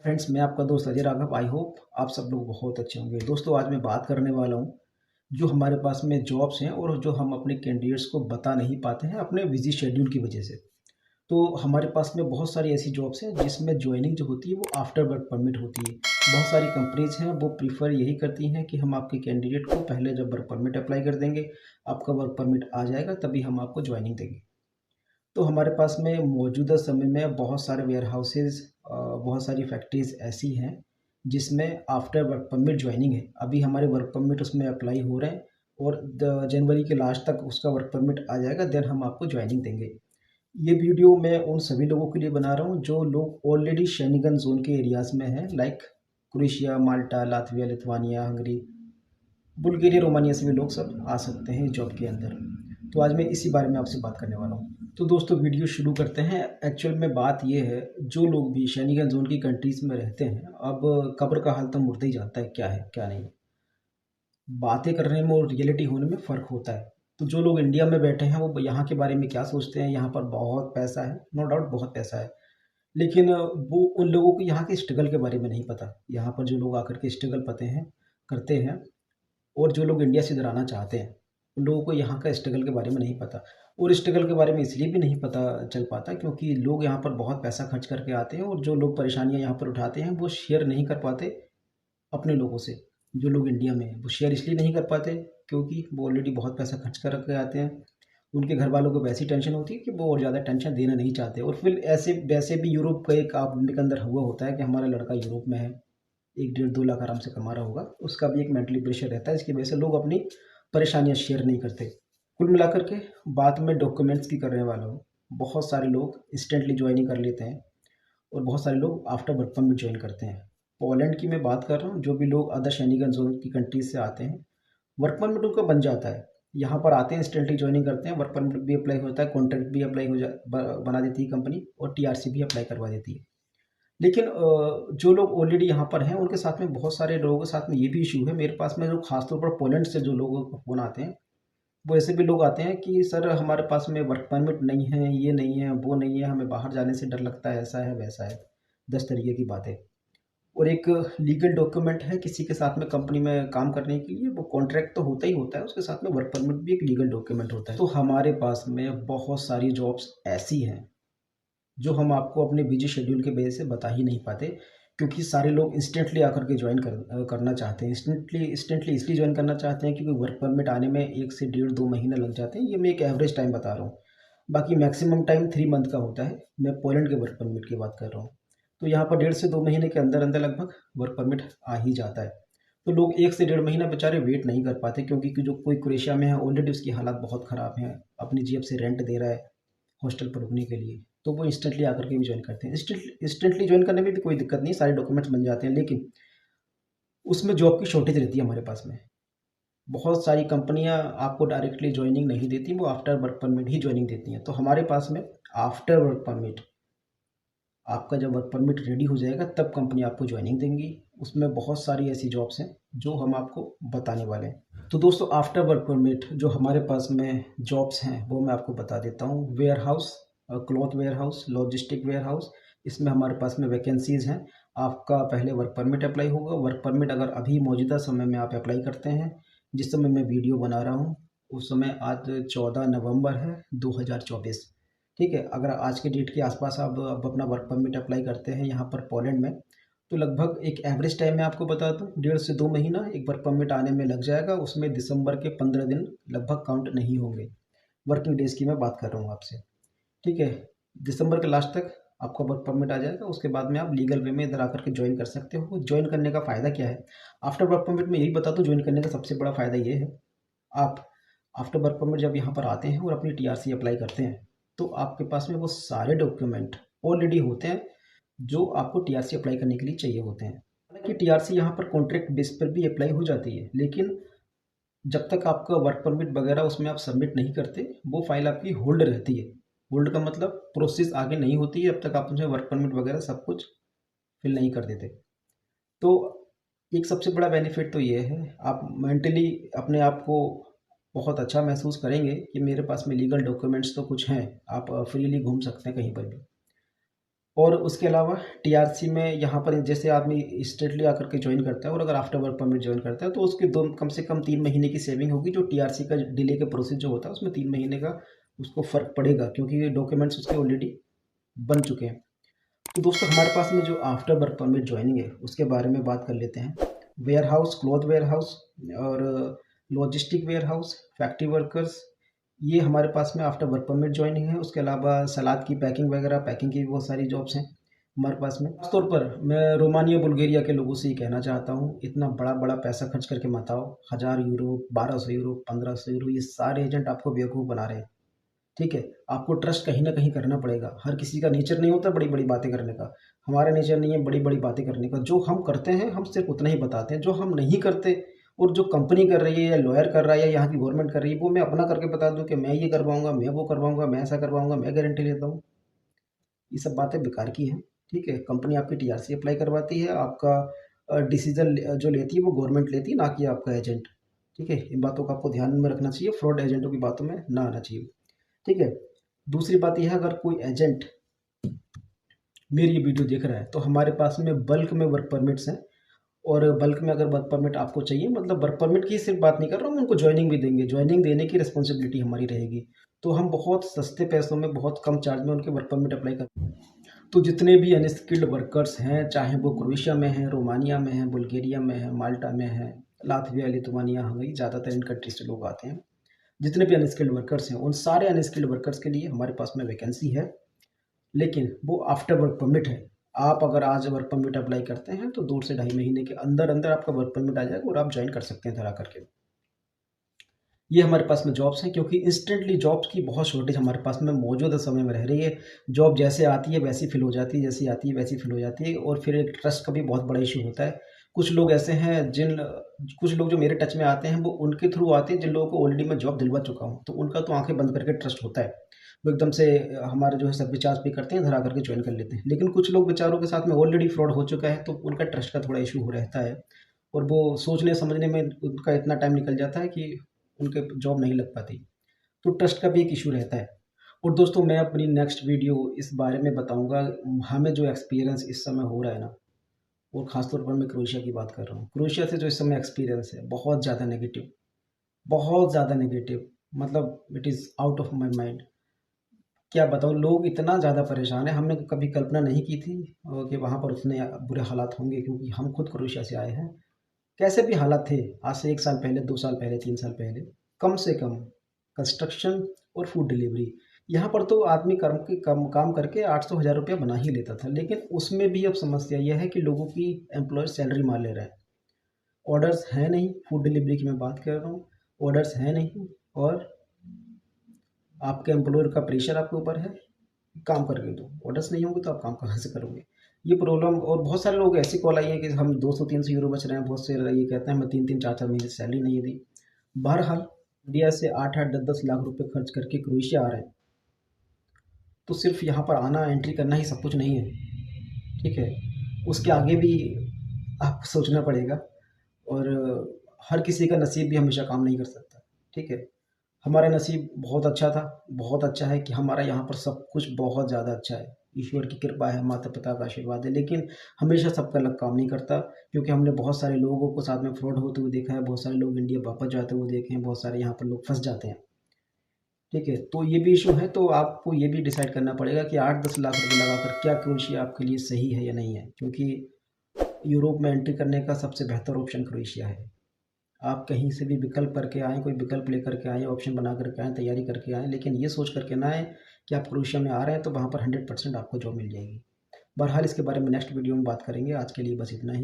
Friends, मैं आपका दोस्त अजय राघव। आई होप आप सब लोग बहुत अच्छे होंगे। दोस्तों, आज मैं बात करने वाला हूँ जो हमारे पास में जॉब्स हैं और जो हम अपने कैंडिडेट्स को बता नहीं पाते हैं अपने बिजी शेड्यूल की वजह से। तो हमारे पास में बहुत सारी ऐसी जॉब्स हैं जिसमें ज्वाइनिंग जो होती है वो आफ्टर वर्क परमिट होती है। बहुत सारी कंपनीज हैं वो प्रीफर यही करती हैं कि हम आपके कैंडिडेट को पहले जब वर्क परमिट अप्लाई कर देंगे, आपका वर्क परमिट आ जाएगा तभी हम आपको ज्वाइनिंग देंगे। तो हमारे पास में मौजूदा समय में बहुत सारे वेयर हाउसेज, बहुत सारी फैक्ट्रीज ऐसी हैं जिसमें आफ्टर वर्क परमिट ज्वाइनिंग है। अभी हमारे वर्क परमिट उसमें अप्लाई हो रहे हैं और जनवरी के लास्ट तक उसका वर्क परमिट आ जाएगा, देन हम आपको ज्वाइनिंग देंगे। ये वीडियो मैं उन सभी लोगों के लिए बना रहा हूँ जो लोग ऑलरेडी शेंगन जोन के एरियाज में हैं, like Croatia, Malta, Latvia, Lithuania, Hungary, Bulgaria, Romania से भी लोग सब आ सकते हैं जॉब के अंदर। तो आज मैं इसी बारे में आपसे बात करने वाला हूँ। तो दोस्तों, वीडियो शुरू करते हैं। एक्चुअल में बात ये है, जो लोग भी शेंगन जोन की कंट्रीज में रहते हैं, अब कब्र का हाल तो मुड़ते ही जाता है, क्या है क्या नहीं। बातें करने में और रियलिटी होने में फ़र्क होता है। तो जो लोग इंडिया में बैठे हैं वो यहाँ के बारे में क्या सोचते हैं, यहाँ पर बहुत पैसा है, नो डाउट बहुत पैसा है। लेकिन वो उन लोगों को यहाँ के स्ट्रगल के बारे में नहीं पता। यहाँ पर जो लोग आकर के स्ट्रगल पते हैं करते हैं और जो लोग इंडिया से इधर आना चाहते हैं, उन लोगों को यहाँ का स्ट्रगल के बारे में नहीं पता। और स्ट्रगल के बारे में इसलिए भी नहीं पता चल पाता क्योंकि लोग यहाँ पर बहुत पैसा खर्च करके आते हैं और जो लोग परेशानियाँ यहाँ पर उठाते हैं वो शेयर नहीं कर पाते अपने लोगों से। जो लोग इंडिया में हैं वो शेयर इसलिए नहीं कर पाते क्योंकि वो ऑलरेडी बहुत पैसा खर्च कर के आते हैं। उनके घर वालों को वैसी टेंशन होती है कि वो और ज़्यादा टेंशन देना नहीं चाहते। और फिर ऐसे वैसे भी यूरोप का एक आप के अंदर हुआ होता है कि हमारा लड़का यूरोप में है, 1 डेढ़ 2 लाख आराम से कमा रहा होगा, उसका भी एक मेंटली प्रेशर रहता है, इसकी वजह से लोग अपनी परेशानियां शेयर नहीं करते। कुल मिलाकर के बात में डॉक्यूमेंट्स की करने वाला हूँ। बहुत सारे लोग इंस्टेंटली ज्वाइनिंग कर लेते हैं और बहुत सारे लोग आफ्टर वर्क परमिट ज्वाइन करते हैं। पोलैंड की मैं बात कर रहा हूँ। जो भी लोग अदर शेंगन जोन की कंट्रीज से आते हैं, वर्क परमिट उनका बन जाता है, यहाँ पर आते हैं, इंस्टेंटली ज्वाइनिंग करते हैं, वर्क परमिट भी अप्लाई होता है, कॉन्ट्रैक्ट भी अप्लाई बना देती है कंपनी और टीआरसी भी अप्लाई करवा देती है। लेकिन जो लोग ऑलरेडी यहाँ पर हैं उनके साथ में बहुत सारे लोगों के साथ में ये भी इशू है। मेरे पास में जो खासतौर पर पोलैंड से जो लोगों को फ़ोन आते हैं, वो ऐसे भी लोग आते हैं कि सर हमारे पास में वर्क परमिट नहीं है, ये नहीं है, वो नहीं है, हमें बाहर जाने से डर लगता है, ऐसा है वैसा है, 10 तरीके की बातें। और एक लीगल डॉक्यूमेंट है किसी के साथ में कंपनी में काम करने के लिए, वो कॉन्ट्रैक्ट तो होता ही होता है, उसके साथ में वर्क परमिट भी एक लीगल डॉक्यूमेंट होता है। तो हमारे पास में बहुत सारी जॉब्स ऐसी हैं जो हम आपको अपने बिजी शेड्यूल के वजह से बता ही नहीं पाते क्योंकि सारे लोग इंस्टेंटली आकर के करना चाहते हैं। इंस्टेंटली इंस्टेंटली इसलिए ज्वाइन करना चाहते हैं क्योंकि वर्क परमिट आने में 1 से 1.5 2 महीना लग जाते हैं। ये मैं एक एवरेज टाइम बता रहा हूँ, बाकी मैक्सिमम टाइम 3 मंथ का होता है। मैं पोलैंड के वर्क परमिट की बात कर रहा हूँ। तो यहाँ पर 1.5 से 2 महीने के अंदर अंदर लगभग वर्क परमिट आ ही जाता है। तो लोग 1 से 1.5 महीना बेचारे वेट नहीं कर पाते क्योंकि जो कोई क्रोएशिया में है ऑलरेडी उसकी हालात बहुत ख़राब हैं, अपनी जेब से रेंट दे रहा है हॉस्टल पर रुकने के लिए, तो वो इंस्टेंटली आकर के भी ज्वाइन करते हैं। इंस्टेंटली ज्वाइन करने में भी कोई दिक्कत नहीं, सारे डॉक्यूमेंट्स बन जाते हैं, लेकिन उसमें जॉब की शॉर्टेज रहती है हमारे पास में। बहुत सारी कंपनियां आपको डायरेक्टली ज्वाइनिंग नहीं देती, वो आफ्टर वर्क परमिट ही ज्वाइनिंग देती हैं। तो हमारे पास में आफ्टर वर्क परमिट, आपका जब वर्क परमिट रेडी हो जाएगा तब कंपनी आपको ज्वाइनिंग देंगी। उसमें बहुत सारी ऐसी जॉब्स हैं जो हम आपको बताने वाले हैं। तो दोस्तों, आफ्टर वर्क परमिट जो हमारे पास में जॉब्स हैं वो मैं आपको बता देता हूँ। Warehouse, cloth warehouse, logistic warehouse, इसमें हमारे पास में वैकेंसीज़ हैं। आपका पहले वर्क परमिट अप्लाई होगा। वर्क परमिट अगर अभी मौजूदा समय में आप अप्लाई करते हैं, जिस समय मैं वीडियो बना रहा हूँ उस समय आज 14 नवंबर है 2024, ठीक है। अगर आज के डेट के आसपास आप अब अपना वर्क परमिट अप्लाई करते हैं यहाँ पर पोलैंड में, तो लगभग एक एवरेज टाइम में आपको बता दूँ 1.5 से 2 महीना एक वर्क परमिट आने में लग जाएगा। उसमें दिसंबर के 15 दिन लगभग काउंट नहीं होंगे। वर्किंग डेज़ की मैं बात कर रहा हूँ आपसे, ठीक है। दिसंबर के लास्ट तक आपका वर्क परमिट आ जाएगा। उसके बाद में आप लीगल वे में इधर आकर के ज्वाइन कर सकते हो। ज्वाइन करने का फ़ायदा क्या है आफ्टर वर्क परमिट में, यही बता दूँ। ज्वाइन करने का सबसे बड़ा फ़ायदा ये है, आप आफ्टर वर्क परमिट जब यहाँ पर आते हैं और अपनी टीआरसी अप्लाई करते हैं तो आपके पास में वो सारे डॉक्यूमेंट ऑलरेडी होते हैं जो आपको टीआरसी अप्लाई करने के लिए चाहिए होते हैं। हालांकि टीआरसी यहाँ पर कॉन्ट्रैक्ट बेस पर भी अप्लाई हो जाती है, लेकिन जब तक आपका वर्क परमिट वगैरह उसमें आप सबमिट नहीं करते, वो फाइल आपकी होल्ड रहती है। होल्ड का मतलब प्रोसेस आगे नहीं होती है जब तक आप उसमें वर्क परमिट वगैरह सब कुछ फिल नहीं कर देते। तो एक सबसे बड़ा बेनिफिट तो ये है, आप मेंटली अपने आप को बहुत अच्छा महसूस करेंगे कि मेरे पास में लीगल डॉक्यूमेंट्स तो कुछ हैं, आप फ्रीली घूम सकते हैं कहीं पर भी। और उसके अलावा टीआरसी में यहाँ पर जैसे आदमी स्ट्रेटली आकर के ज्वाइन करता है और अगर आफ्टर वर्क परमिट ज्वाइन करता है तो उसके दो कम से कम 3 महीने की सेविंग होगी। जो टीआरसी का डिले का प्रोसेस जो होता है उसमें 3 महीने का उसको फ़र्क पड़ेगा, क्योंकि ये डॉक्यूमेंट्स उसके ऑलरेडी बन चुके हैं। तो दोस्तों हमारे पास में जो आफ्टर वर्क परमिट ज्वाइनिंग है उसके बारे में बात कर लेते हैं। Warehouse, cloth warehouse और logistic warehouse, factory workers, ये हमारे पास में आफ्टर वर्क परमिट ज्वाइनिंग है। उसके अलावा सलाद की पैकिंग वगैरह, पैकिंग की भी बहुत सारी जॉब्स हैं हमारे पास में। खासतौर पर मैं रोमानिया बुल्गारिया के लोगों से ये कहना चाहता हूँ, इतना बड़ा बड़ा पैसा खर्च करके मत आओ। 1000 यूरो, 1200 यूरो, 1500 यूरो, ये सारे एजेंट आपको बेवकूफ़ बना रहे हैं। ठीक है, आपको ट्रस्ट कहीं ना कहीं करना पड़ेगा। हर किसी का नेचर नहीं होता बड़ी बड़ी बातें करने का। हमारा नेचर नहीं है बड़ी बड़ी बातें करने का। जो हम करते हैं हम सिर्फ उतना ही बताते हैं। जो हम नहीं करते और जो कंपनी कर रही है या लॉयर कर रहा है या यहाँ की गवर्नमेंट कर रही है वो मैं अपना करके बता दूं कि मैं ये करवाऊंगा, मैं वो करवाऊंगा, मैं ऐसा करवाऊंगा, मैं गारंटी लेता हूँ। ये सब बातें बेकार की हैं। ठीक है, कंपनी आपकी टीआरसी अप्लाई करवाती है, आपका डिसीजन जो लेती है वो गवर्नमेंट लेती है, ना कि आपका एजेंट। ठीक है, इन बातों का आपको ध्यान में रखना चाहिए, फ्रॉड एजेंटों की बातों में ना आना चाहिए। ठीक है, दूसरी बात यह है, अगर कोई एजेंट मेरी ये वीडियो देख रहा है तो हमारे पास में बल्क में वर्क परमिट्स हैं। और बल्क में अगर वर्क परमिट आपको चाहिए, मतलब वर्क परमिट की सिर्फ बात नहीं कर रहा हूँ, उनको ज्वाइनिंग भी देंगे। ज्वाइनिंग देने की रिस्पॉन्सिबिलिटी हमारी रहेगी। तो हम बहुत सस्ते पैसों में, बहुत कम चार्ज में उनके वर्क परमिट अप्लाई कर। तो जितने भी अनस्किल्ड वर्कर्स हैं, चाहे वो क्रोएशिया में हैं, रोमानिया में हैं, बुल्गारिया में हैं, माल्टा में हैं, लातविया, लिथुआनिया, हंगरी, ज़्यादातर इन कंट्रीज से लोग आते हैं। जितने भी अनस्किल्ड वर्कर्स हैं उन सारे अनस्किल्ड वर्कर्स के लिए हमारे पास में वैकेंसी है, लेकिन वो आफ्टर वर्क परमिट है। आप अगर आज वर्क परमिट अप्लाई करते हैं तो 2 से ढाई महीने के अंदर अंदर आपका वर्क परमिट आ जाएगा और आप ज्वाइन कर सकते हैं घर आकर के। ये हमारे पास में जॉब्स हैं, क्योंकि इंस्टेंटली जॉब्स की बहुत शॉर्टेज हमारे पास में मौजूदा समय में रह रही है। जॉब जैसे आती है वैसी फिल हो जाती है, जैसी आती है वैसी फिल हो जाती है। और फिर एक ट्रस्ट का भी बहुत बड़ा इशू होता है। कुछ लोग ऐसे हैं कुछ लोग जो मेरे टच में आते हैं वो उनके थ्रू आते हैं जिन लोगों को ऑलरेडी मैं जॉब दिलवा चुका हूँ, तो उनका तो आंखें बंद करके ट्रस्ट होता है। वो एकदम से हमारे जो है सर्विस चार्ज पे करते हैं, घर आकर के ज्वाइन कर लेते हैं। लेकिन कुछ लोग बेचारों के साथ में ऑलरेडी फ्रॉड हो चुका है तो उनका ट्रस्ट का थोड़ा इशू हो रहता है। और वो सोचने समझने में उनका इतना टाइम निकल जाता है कि उनके जॉब नहीं लग पाती। तो ट्रस्ट का भी एक इशू रहता है। और दोस्तों मैं अपनी नेक्स्ट वीडियो इस बारे में बताऊंगा, हमें जो एक्सपीरियंस इस समय हो रहा है ना, और ख़ासतौर पर मैं क्रोएशिया की बात कर रहा हूँ। क्रोएशिया से जो इस समय एक्सपीरियंस है बहुत ज़्यादा नेगेटिव, बहुत ज़्यादा नेगेटिव, मतलब it is out of my mind. क्या बताऊँ, लोग इतना ज़्यादा परेशान है, हमने कभी कल्पना नहीं की थी कि वहाँ पर उतने बुरे हालात होंगे, क्योंकि हम खुद क्रोएशिया से आए हैं। कैसे भी हालात थे आज से 1 साल पहले, 2 साल पहले, 3 साल पहले, कम से कम कंस्ट्रक्शन और फूड डिलीवरी, यहाँ पर तो आदमी कर्म के कम काम करके 800 1000 रुपया बना ही लेता था। लेकिन उसमें भी अब समस्या यह है कि लोगों की एम्प्लॉयर सैलरी मार ले रहा है। ऑर्डर्स हैं नहीं, फूड डिलीवरी की मैं बात कर रहा हूँ। ऑर्डर्स हैं नहीं और आपके एम्प्लॉयर का प्रेशर आपके ऊपर है, काम करके दो। ऑर्डर्स नहीं होंगे तो आप काम कहाँ से करोगे? ये प्रॉब्लम। और बहुत सारे लोग ऐसी कॉल आई है कि हम 200 300 यूरो बच रहे हैं। बहुत से ये कहते हैं हमें 3 3 4 4 महीने से सैलरी नहीं दी। बहरहाल इंडिया से 8 8 10 10 लाख रुपए खर्च करके क्रोएशिया आ रहे हैं, तो सिर्फ यहाँ पर आना, एंट्री करना ही सब कुछ नहीं है। ठीक है, उसके आगे भी आपको सोचना पड़ेगा। और हर किसी का नसीब भी हमेशा काम नहीं कर सकता। ठीक है, हमारा नसीब बहुत अच्छा था, बहुत अच्छा है कि हमारा यहाँ पर सब कुछ बहुत ज़्यादा अच्छा है। ईश्वर की कृपा है, माता पिता का आशीर्वाद है। लेकिन हमेशा सबका लक काम नहीं करता, क्योंकि हमने बहुत सारे लोगों को साथ में फ्रॉड होते हुए देखा है। बहुत सारे लोग इंडिया वापस जाते हुए देखे हैं, बहुत सारे यहाँ पर लोग फंस जाते हैं। ठीक है, तो ये भी इशू है। तो आपको ये भी डिसाइड करना पड़ेगा कि 8 10 लाख रुपये लगाकर क्या क्रोएशिया आपके लिए सही है या नहीं है, क्योंकि यूरोप में एंट्री करने का सबसे बेहतर ऑप्शन क्रोएशिया है। आप कहीं से भी विकल्प करके आएँ, कोई विकल्प लेकर के आएँ, ऑप्शन बना करके आएँ, तैयारी करके आएँ, लेकिन ये सोच करके ना आएँ कि आप क्रोएशिया में आ रहे हैं तो वहाँ पर 100% आपको जॉब मिल जाएगी। बहरहाल इसके बारे में नेक्स्ट वीडियो में बात करेंगे। आज के लिए बस इतना ही।